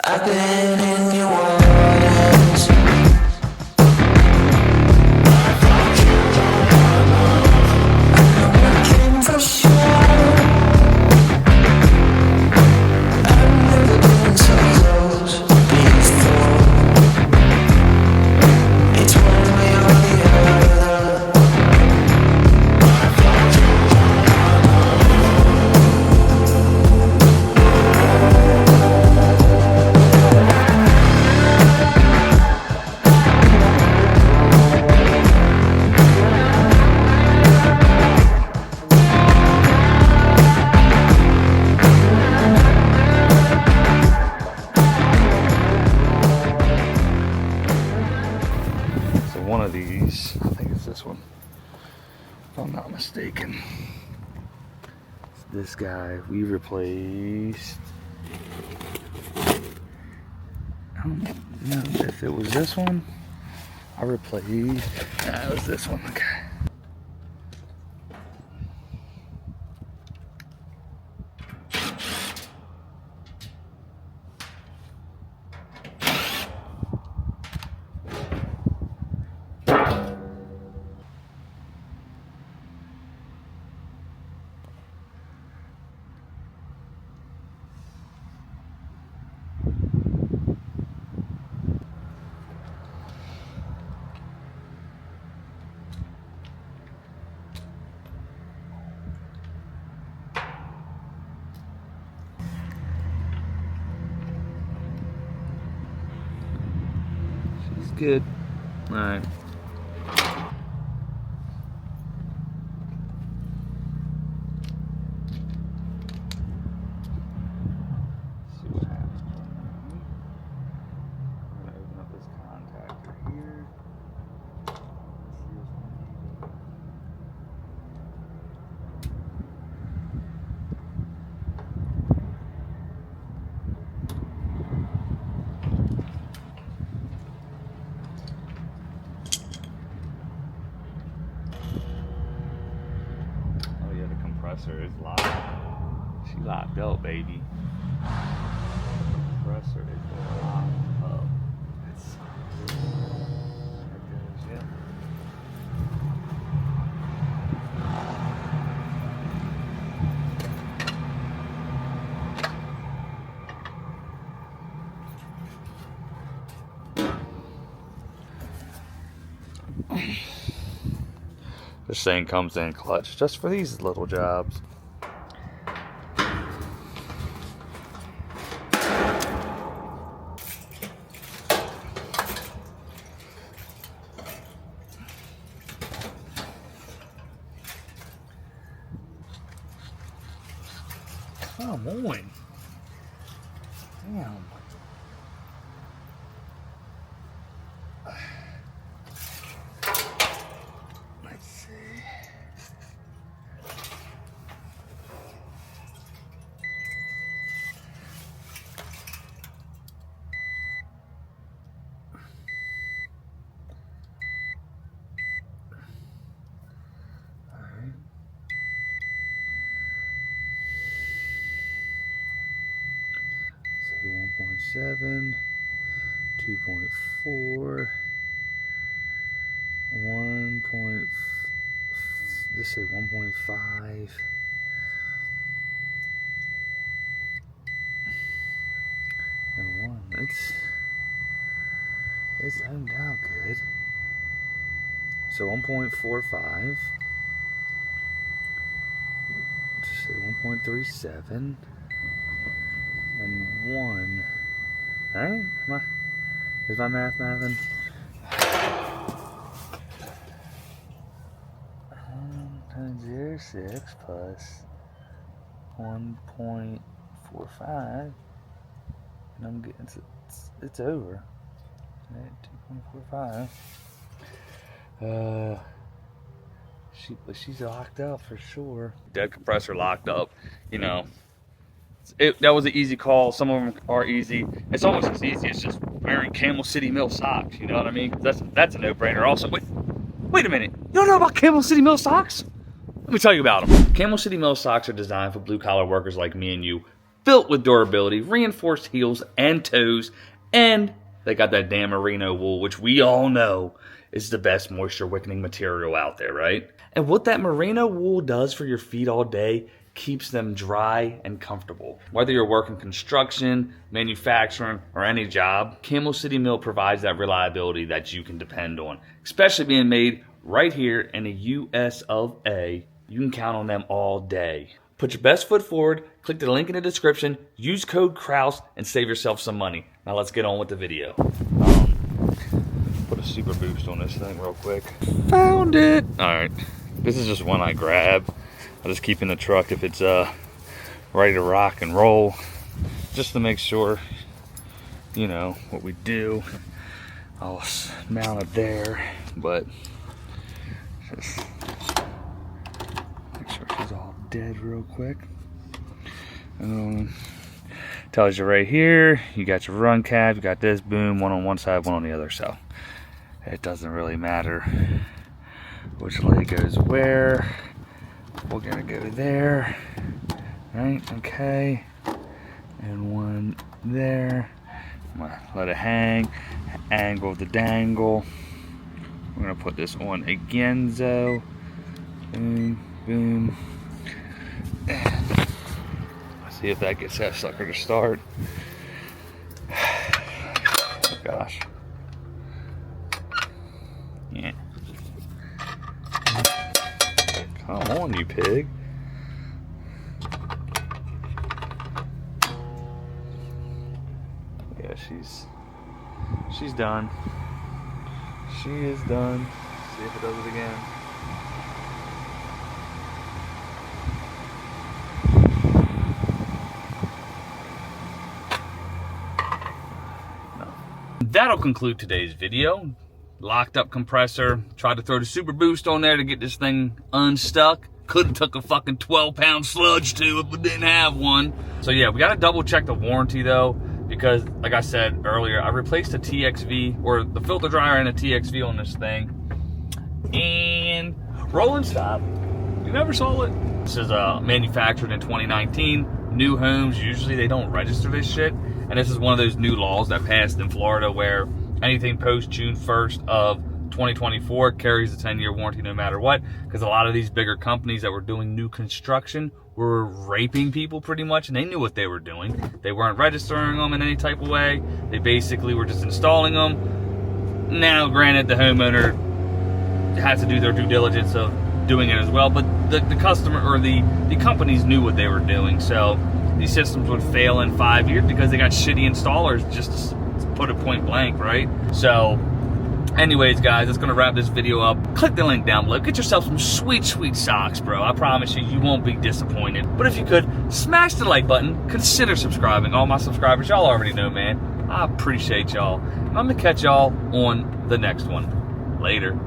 I've been in your waters. I came for sure. I've never been so close before. It's one way or the other. One of these, I think it's this one, if I'm not mistaken. It's this guy we replaced. I don't know if it was this one I replaced. Nah, it was this one. Okay. She's good. All right. See what happens. I'm gonna open up this contactor here. Oh yeah, the compressor is locked. She locked up, baby. Compressor is locked up. There it goes, yeah. This thing comes in clutch just for these little jobs. Come on. Damn. Let's see. All right. Say 1.7, 2.4, 1. Let's say 1.5. And 1. It's aimed out good. So 1.45. Just say 1.37. And 1. Alright? Is my math mathing? 1.06 plus 1.45. And I'm getting it's over. Right, 2.45. She's locked up for sure. Dead compressor locked up, you know. That was an easy call. Some of them are easy. It's almost as easy as just wearing Camel City Mill socks. You know what I mean? That's a no-brainer. Also, wait a minute. You don't know about Camel City Mill socks? Let me tell you about them. Camel City Mill socks are designed for blue-collar workers like me and you. built with durability, reinforced heels and toes, and they got that damn merino wool, which we all know is the best moisture wicking material out there, right? And what that merino wool does for your feet all day, keeps them dry and comfortable. Whether you're working construction, manufacturing, or any job, Camel City Mill provides that reliability that you can depend on. Especially being made right here in the US of A. You can count on them all day. Put your best foot forward, click the link in the description, use code Kraus, and save yourself some money. Now let's get on with the video. Put a super boost on this thing real quick. Found it! Alright, this is just one I grab. I'll just keep in the truck if it's ready to rock and roll, just to make sure, you know, what we do. I'll mount it there, but just make sure she's all dead real quick. Tells you right here, you got your run cap, you got this boom, one on one side, one on the other, so it doesn't really matter which leg goes where. We're gonna go there, right? Okay, and one there. I'm gonna let it hang, angle the dangle. We're gonna put this on again, though. Boom, boom. Let's see if that gets that sucker to start. Oh, gosh. Yeah. Come on, you pig. Yeah, she's done. She is done. See if it does it again. No. That'll conclude today's video. Locked up compressor, tried to throw the super boost on there to get this thing unstuck. Could have took a fucking 12-pound sludge to it, but didn't have one. So yeah, we gotta double check the warranty though, because like I said earlier, I replaced the TXV, or the filter dryer and a TXV on this thing. And rolling stop, you never saw it. This is manufactured in 2019. New homes, usually they don't register this shit. And this is one of those new laws that passed in Florida where anything post June 1st of 2024 carries a 10-year warranty no matter what, because a lot of these bigger companies that were doing new construction were raping people pretty much, and they knew what they were doing. They weren't registering them in any type of way. They basically were just installing them. Now, granted, the homeowner has to do their due diligence of doing it as well, but the customer or the companies knew what they were doing. So these systems would fail in 5 years because they got shitty installers, just to put it point blank, right? So anyways, guys, that's gonna wrap this video up. Click the link down below. Get yourself some sweet, sweet socks, bro. I promise you, you won't be disappointed. But if you could, smash the like button. Consider subscribing. All my subscribers, y'all already know, man. I appreciate y'all. I'm gonna catch y'all on the next one. Later.